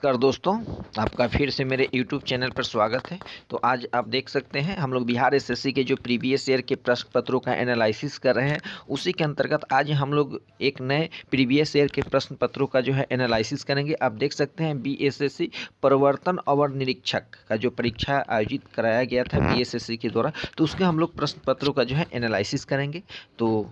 नमस्कार दोस्तों, आपका फिर से मेरे YouTube चैनल पर स्वागत है। तो आज आप देख सकते हैं हम लोग बिहार एसएससी के जो प्रीवियस ईयर के प्रश्न पत्रों का एनालिसिस कर रहे हैं। उसी के अंतर्गत आज हम लोग एक नए प्रीवियस ईयर के प्रश्न पत्रों का जो है एनालिसिस करेंगे। आप देख सकते हैं बीएसएससी प्रवर्तन अवर निरीक्षक का जो परीक्षा आयोजित कराया गया था बीएसएससी के द्वारा, तो उसके हम लोग प्रश्न पत्रों का जो है एनालिसिस करेंगे। तो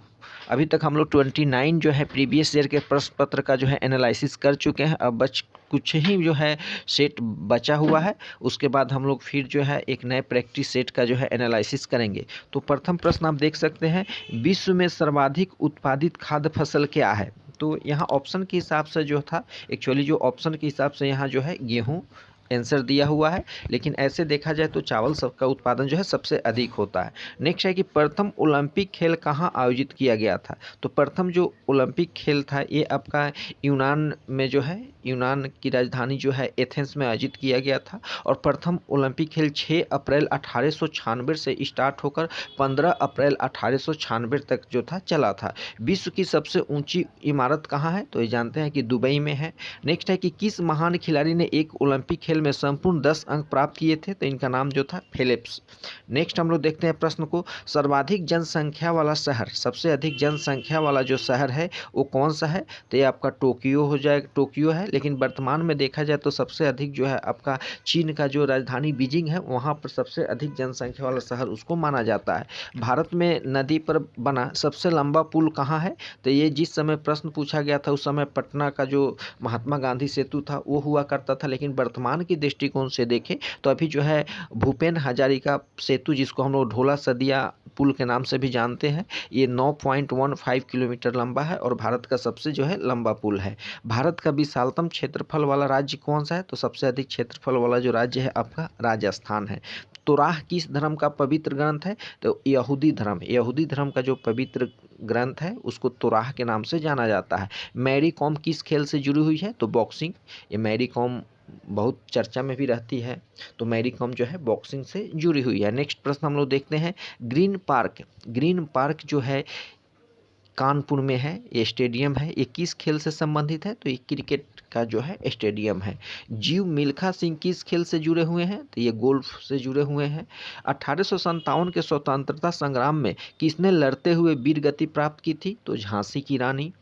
अभी तक हम लोग 29 जो है प्रीवियस ईयर के प्रश्न पत्र का जो है एनालिसिस कर चुके हैं। अब कुछ ही जो है सेट बचा हुआ है। उसके बाद हम लोग फिर जो है एक नए प्रैक्टिस सेट का जो है एनालिसिस करेंगे। तो प्रथम प्रश्न आप देख सकते हैं, विश्व में सर्वाधिक उत्पादित खाद्य फसल क्या है? तो यहाँ ऑप्शन के हिसाब से जो था, एक्चुअली जो ऑप्शन के हिसाब से यहाँ जो है गेहूँ आंसर दिया हुआ है, लेकिन ऐसे देखा जाए तो चावल सबका उत्पादन जो है सबसे अधिक होता है। नेक्स्ट है कि प्रथम ओलंपिक खेल कहाँ आयोजित किया गया था? तो प्रथम जो ओलंपिक खेल था ये आपका यूनान में जो है, यूनान की राजधानी जो है एथेंस में आयोजित किया गया था। और प्रथम ओलंपिक खेल 6 अप्रैल 1896 से स्टार्ट होकर 15 अप्रैल 1896 तक जो था चला था। विश्व की सबसे ऊंची इमारत कहाँ है? तो ये जानते हैं कि दुबई में है। नेक्स्ट है कि किस महान खिलाड़ी ने एक ओलंपिक खेल में संपूर्ण 10 अंक प्राप्त किए थे? तो इनका नाम जो था फेलिप्स। नेक्स्ट हम लोग देखते हैं प्रश्न को, सर्वाधिक जनसंख्या वाला शहर, सबसे अधिक जनसंख्या वाला जो शहर है वो कौन सा है? तो ये आपका टोक्यो हो जाएगा, टोक्यो है। लेकिन वर्तमान में देखा जाए तो सबसे अधिक जो है आपका चीन का जो राजधानी बीजिंग है, वहाँ पर सबसे अधिक जनसंख्या वाला शहर उसको माना जाता है। भारत में नदी पर बना सबसे लंबा पुल कहाँ है? तो ये जिस समय प्रश्न पूछा गया था उस समय पटना का जो महात्मा गांधी सेतु था वो हुआ करता था, लेकिन वर्तमान की दृष्टिकोण से देखें तो अभी जो है भूपेन हजारिका सेतु, जिसको हम लोग ढोला सदिया पुल के नाम से भी जानते हैं, ये 9.15 किलोमीटर लंबा है और भारत का सबसे जो है लंबा पुल है। भारत का विशालतम क्षेत्रफल वाला राज्य कौन सा है? तो सबसे अधिक क्षेत्रफल वाला जो राज्य है आपका राजस्थान है। तोराह किस धर्म का पवित्र ग्रंथ है? तो यहूदी धर्म, यहूदी धर्म का जो पवित्र ग्रंथ है उसको तोराह के नाम से जाना जाता है। मैरी कॉम किस खेल से जुड़ी हुई है? तो बॉक्सिंग। ये मैरी कॉम बहुत चर्चा में भी रहती है, तो मैरी कॉम जो है बॉक्सिंग से जुड़ी हुई है। नेक्स्ट प्रश्न हम लोग देखते हैं, ग्रीन पार्क, ग्रीन पार्क जो है कानपुर में है, ये स्टेडियम है, ये किस खेल से संबंधित है? तो ये क्रिकेट का जो है स्टेडियम है। जीव मिल्खा सिंह किस खेल से जुड़े हुए हैं? तो ये गोल्फ से जुड़े हुए हैं। 1857 के स्वतंत्रता संग्राम में किसने लड़ते हुए वीर गति प्राप्त की थी? तो झांसी की रानी।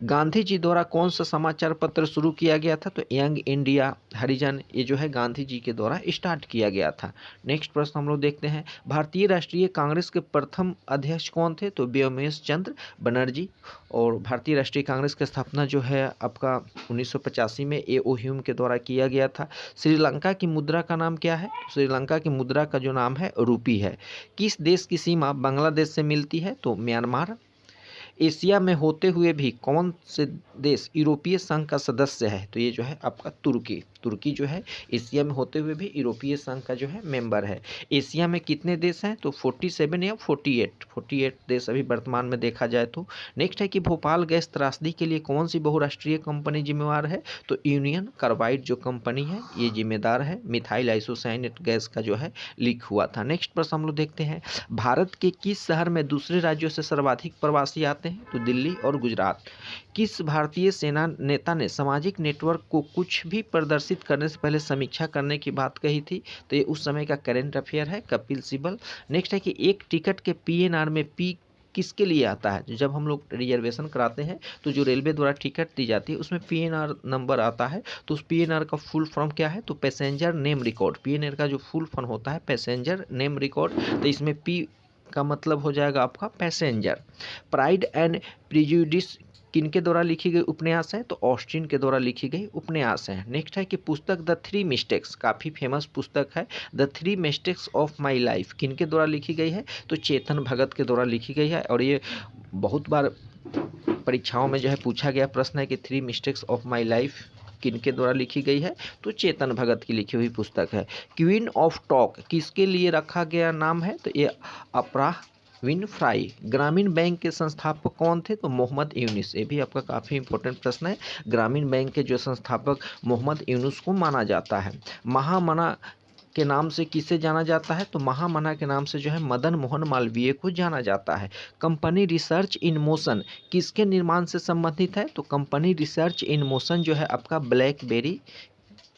गांधी जी द्वारा कौन सा समाचार पत्र शुरू किया गया था? तो यंग इंडिया हरिजन, ये जो है गांधी जी के द्वारा स्टार्ट किया गया था। नेक्स्ट प्रश्न हम लोग देखते हैं, भारतीय राष्ट्रीय कांग्रेस के प्रथम अध्यक्ष कौन थे? तो व्योमेश चंद्र बनर्जी। और भारतीय राष्ट्रीय कांग्रेस की स्थापना जो है आपका 1985 में ए.ओ. ह्यूम के द्वारा किया गया था। श्रीलंका की मुद्रा का नाम क्या है? श्रीलंका की मुद्रा का जो नाम है रूपी है। किस देश की सीमा बांग्लादेश से मिलती है? तो म्यांमार। एशिया में होते हुए भी कौन से देश यूरोपीय संघ का सदस्य है? तो ये जो है आपका तुर्की, तुर्की जो है एशिया में होते हुए भी यूरोपीय संघ का जो है मेंबर है। एशिया में कितने देश हैं? तो 47 या 48 देश अभी वर्तमान में देखा जाए तो। नेक्स्ट है कि भोपाल गैस त्रासदी के लिए कौन सी बहुराष्ट्रीय कंपनी जिम्मेवार है? तो यूनियन कार्बाइड जो कंपनी है ये जिम्मेदार है। मिथाइल आइसोसाइनेट गैस का जो है लीक हुआ था। नेक्स्ट प्रश्न हम लोग देखते हैं, भारत के किस शहर में दूसरे राज्यों से सर्वाधिक प्रवासी आते हैं? तो दिल्ली और गुजरात। किस भारतीय सेना नेता ने सामाजिक नेटवर्क को कुछ भी प्रदर्शित करने से पहले समीक्षा करने की बात कही थी? तो ये उस समय का करंट अफेयर है, कपिल सिब्बल। नेक्स्ट है कि एक टिकट के पीएनआर में पी किसके लिए आता है? जब हम लोग रिजर्वेशन कराते हैं तो जो रेलवे द्वारा टिकट दी जाती है उसमें पीएनआर नंबर आता है, तो उस पीएनआर का फुल फॉर्म क्या है? तो पैसेंजर नेम रिकॉर्ड। पीएनआर का जो फुल फॉर्म होता है पैसेंजर नेम रिकॉर्ड, तो इसमें पी का मतलब हो जाएगा आपका पैसेंजर। प्राइड एंड प्रिजुडिस किनके द्वारा लिखी गई उपन्यास है? तो ऑस्टिन के द्वारा लिखी गई उपन्यास है। नेक्स्ट है कि पुस्तक द थ्री मिस्टेक्स, काफ़ी फेमस पुस्तक है, the three mistakes of my life, किनके द्वारा लिखी गई है? तो चेतन भगत के द्वारा लिखी गई है। और ये बहुत बार परीक्षाओं में जो है पूछा गया प्रश्न है कि three mistakes of my life किनके द्वारा लिखी गई है? तो चेतन भगत की लिखी हुई पुस्तक है। क्वीन ऑफ टॉक किसके लिए रखा गया नाम है? तो ये अपराह विनफ्राई। ग्रामीण बैंक के संस्थापक कौन थे? तो मोहम्मद यूनुस। ये भी आपका काफ़ी इंपॉर्टेंट प्रश्न है। ग्रामीण बैंक के जो संस्थापक मोहम्मद यूनुस को माना जाता है। महामना के नाम से किसे जाना जाता है? तो महामना के नाम से जो है मदन मोहन मालवीय को जाना जाता है। कंपनी रिसर्च इन मोशन किसके निर्माण से संबंधित है? तो कंपनी रिसर्च इन मोशन जो है आपका ब्लैकबेरी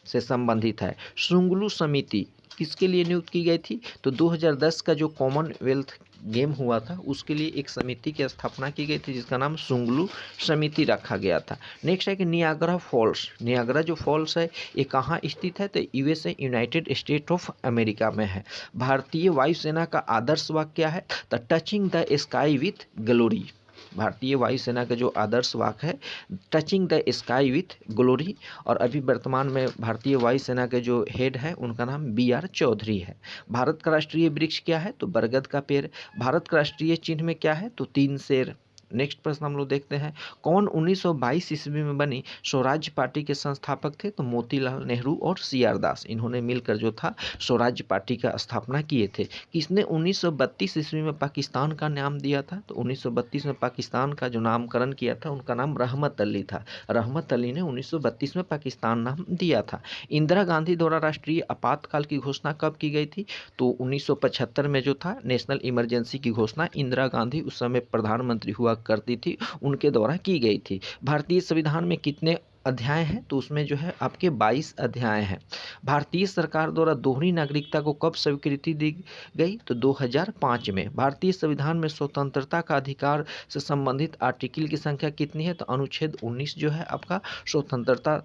से संबंधित है। शुंगलू समिति किसके लिए नियुक्त की गई थी? तो 2010 का जो कॉमनवेल्थ गेम हुआ था उसके लिए एक समिति की स्थापना की गई थी जिसका नाम शुंगलू समिति रखा गया था। नेक्स्ट है कि नियाग्रा फॉल्स। नियाग्रा जो फॉल्स है ये कहाँ स्थित है? तो USA, United state of America में है। भारतीय वायुसेना का आदर्श वाक्य क्या है? तो touching the sky with glory. भारतीय वायुसेना का जो आदर्श वाक्य है touching the sky with glory. और अभी वर्तमान में भारतीय वायुसेना के जो हेड है उनका नाम BR चौधरी है। भारत का राष्ट्रीय वृक्ष क्या है? तो बरगद का पेड़। भारत का राष्ट्रीय चिन्ह में क्या है? तो 3 शेर। नेक्स्ट प्रश्न हम लोग देखते हैं, कौन 1922 ईस्वी में बनी स्वराज्य पार्टी के संस्थापक थे? तो मोतीलाल नेहरू और CR दास, इन्होंने मिलकर जो था स्वराज्य पार्टी का स्थापना किए थे। किसने 1932 ईस्वी में पाकिस्तान का नाम दिया था? तो 1932 में पाकिस्तान का जो नामकरण किया था उनका नाम रहमत अली था। रहमत अली ने 1932 में पाकिस्तान नाम दिया था। इंदिरा गांधी द्वारा राष्ट्रीय आपातकाल की घोषणा कब की गई थी? तो 1975 में जो था नेशनल इमरजेंसी की घोषणा इंदिरा गांधी उस समय प्रधानमंत्री हुआ करती थी उनके द्वारा की गई थी। भारतीय संविधान में कितने अध्याय हैं? तो उसमें जो है आपके 22 अध्याय हैं। भारतीय सरकार द्वारा दोहरी नागरिकता को कब स्वीकृति दी गई? तो 2005 में। भारतीय संविधान में स्वतंत्रता का अधिकार से संबंधित आर्टिकल की संख्या कितनी है? तो अनुच्छेद 19 जो है आपका स्वतंत्रता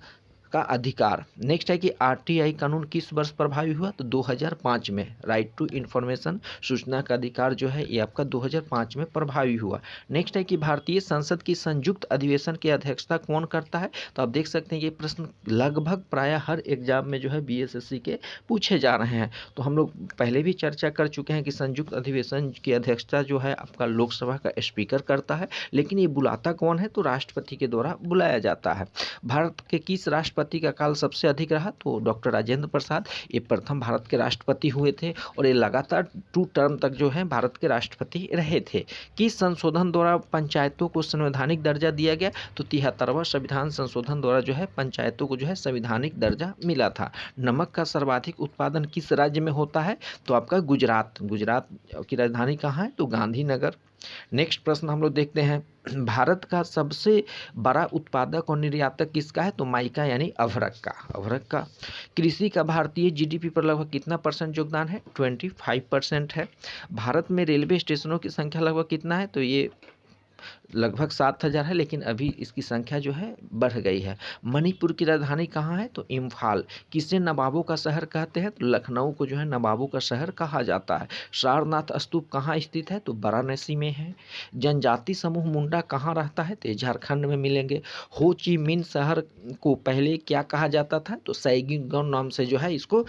का अधिकार। नेक्स्ट है कि RTI कानून किस वर्ष प्रभावी हुआ? तो 2005 में। राइट टू इंफॉर्मेशन, सूचना का अधिकार जो है ये आपका 2005 में प्रभावी हुआ। नेक्स्ट है कि भारतीय संसद की संयुक्त अधिवेशन की अध्यक्षता कौन करता है? तो आप देख सकते हैं ये प्रश्न लगभग प्राय हर एग्जाम में जो है BSSC के पूछे जा रहे हैं। तो हम लोग पहले भी चर्चा कर चुके हैं कि संयुक्त अधिवेशन की अध्यक्षता जो है आपका लोकसभा का स्पीकर करता है, लेकिन ये बुलाता कौन है? तो राष्ट्रपति के द्वारा बुलाया जाता है। भारत के किस राष्ट्रपति का काल सबसे अधिक रहा? तो डॉक्टर राजेंद्र प्रसाद, ये प्रथम भारत के राष्ट्रपति हुए थे और ये लगातार 2 टर्म तक जो है भारत के राष्ट्रपति रहे थे। किस संशोधन द्वारा पंचायतों को संवैधानिक दर्जा दिया गया? तो 73वां संविधान संशोधन द्वारा जो है पंचायतों को जो है संवैधानिक दर्जा मिला था। नमक का सर्वाधिक उत्पादन किस राज्य में होता है? तो आपका गुजरात। गुजरात की राजधानी कहाँ है? तो गांधीनगर। नेक्स्ट प्रश्न हम लोग देखते हैं, भारत का सबसे बड़ा उत्पादक और निर्यातक किसका है? तो माइका यानी अभ्रक का। अभ्रक का। कृषि का भारतीय GDP पर लगभग कितना % योगदान है? 25% है। भारत में रेलवे स्टेशनों की संख्या लगभग कितना है? तो ये लगभग 7000 है, लेकिन अभी इसकी संख्या जो है बढ़ गई है। मणिपुर की राजधानी कहाँ है? तो इम्फाल। किसे नवाबों का शहर कहते हैं? तो लखनऊ को जो है नवाबों का शहर कहा जाता है। सारनाथ स्तूप कहाँ स्थित है? तो वाराणसी में है। जनजाति समूह मुंडा कहाँ रहता है? तो झारखंड में मिलेंगे। हो ची मिन शहर को पहले क्या कहा जाता था? तो सैगिंगन नाम से जो है इसको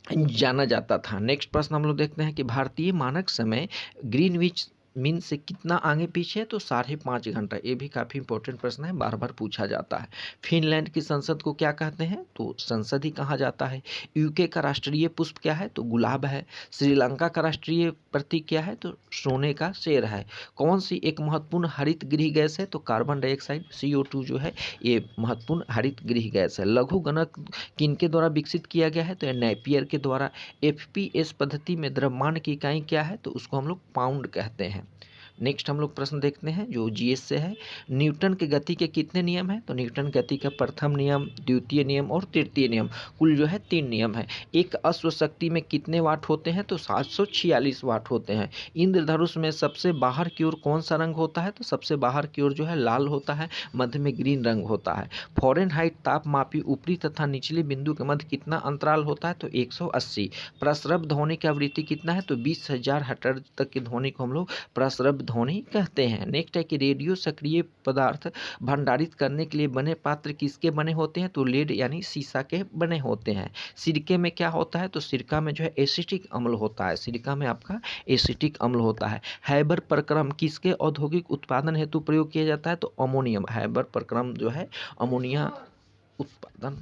जाना जाता था। नेक्स्ट प्रश्न हम लोग देखते हैं कि भारतीय मानक समय ग्रीनविच मीन से कितना आगे पीछे है? तो 5.5 घंटा। ये भी काफ़ी इंपॉर्टेंट प्रश्न है, बार बार पूछा जाता है। फिनलैंड की संसद को क्या कहते हैं? तो संसद ही कहा जाता है। UK का राष्ट्रीय पुष्प क्या है? तो गुलाब है। श्रीलंका का राष्ट्रीय प्रतीक क्या है? तो सोने का शेर है। कौन सी एक महत्वपूर्ण हरित गृह गैस है? तो कार्बन डाइऑक्साइड CO2 जो है ये महत्वपूर्ण हरित गृह गैस है। लघु गणक किनके द्वारा विकसित किया गया है? तो नेपियर के द्वारा। FPS पद्धति में द्रव्यमान की इकाई क्या है? तो उसको हम लोग पाउंड कहते हैं। नेक्स्ट हम लोग प्रश्न देखते हैं जो GS से है। न्यूटन के गति के कितने नियम हैं? तो न्यूटन गति का प्रथम नियम, द्वितीय नियम और तृतीय नियम, कुल जो है 3 नियम है। एक अश्व शक्ति में कितने वाट होते हैं? तो 746 वाट होते हैं। इंद्रधनुष में सबसे बाहर की ओर कौन सा रंग होता है? तो सबसे बाहर की ओर जो है लाल होता है, मध्य में ग्रीन रंग होता है। फॉरेनहाइट तापमापी ऊपरी तथा निचले बिंदु के मध्य कितना अंतराल होता है? तो 180। प्रसरब ध्वनि की आवृत्ति कितना है? तो 20,000 हर्ट्ज तक की ध्वनि को हम लोग प्रसरब ध्वनि कहते हैं। नेक्स्ट है कि रेडियो सक्रिय पदार्थ भंडारित करने के लिए बने पात्र किसके बने होते हैं? तो लेड यानी सीसा के बने होते हैं। सिरके में क्या होता है? तो सिरका में जो है एसिटिक अम्ल होता है। सिरका में आपका एसिटिक अम्ल होता है। हैबर प्रक्रम किसके औद्योगिक उत्पादन हेतु प्रयोग किया जाता है? तो अमोनियम। हैबर प्रक्रम जो है अमोनिया उत्पादन